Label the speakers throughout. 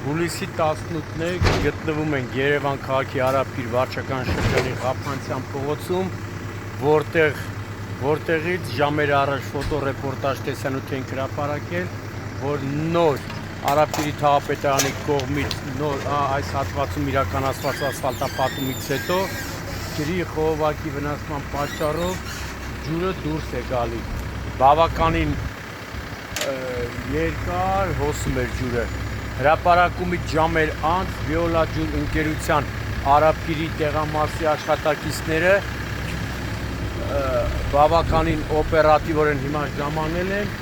Speaker 1: Հուլիսի 18-ն գտնվում ենք Երևան քաղաքի Արաբկիր վարչական շրջանի Ղափանցյան փողոցում, որտեղից ժամեր առաջ ֆոտոռեպորտաժ տեսանյութ ենք հրապարակել, որ նոր Արաբկիրի թաղապետարանի կողմից նոր այս հատվածում իրականացված ասֆալտապատումից հետո ջրի խողովակի վնասման պատճառով ջուրը դուրս է գալի։ Բավականին երկար հոսում էր ջուրը։ Հրապարակումից ժամեր անց Վիոլա ջուր ընկերության Արաբկիրի տեղամասի աշխատակիցները բավականին օպերատիվորեն հիմա ժամանել են։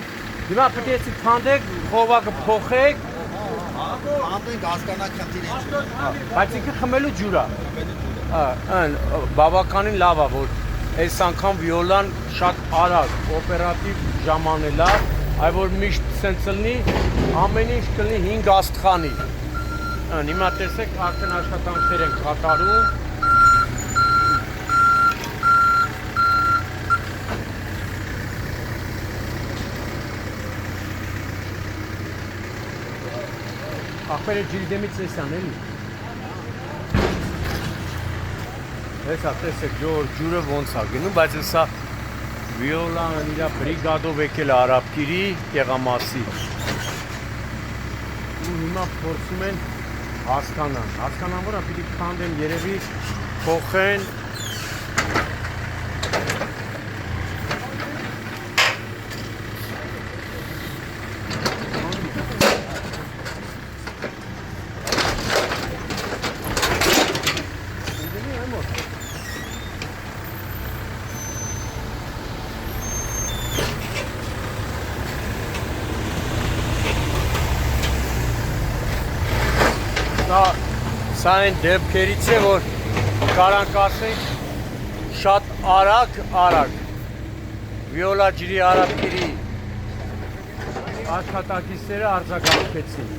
Speaker 1: Հիմա պետք է քանդեք, խողովակը փոխեք։
Speaker 2: Անտենք հասկանանք խնդիրը չէ։
Speaker 1: Բայց ինքը խմելու ջուր է։ Բավականին լավ է, որ այս անգամ Վիոլան շատ արագ օպերատիվ ժամանել է, այլ որ միշտ սենց լինի, ամեն ինչ կլինի 5 աստղանի։ Հիմա տեսեք, արդեն աշխատանքներ են կատարում։ Ախպերը ջրի դեմից էսան էլի։ Հեսա տեսեք ջուրը ոնց է գնում, բայց հեսա Վիոլան իր բրիգադով եկել է Արաբկիրի տեղամասի։ Ու հիմա փորձում են հասկանան, որ պիտի քանդեն երևի փոխեն։ Սա այն դեպքերից է, որ կարանք ասենք շատ արագ Վիոլա ջրի Արաբկիրի աշխատակիցները արձագանքեցին։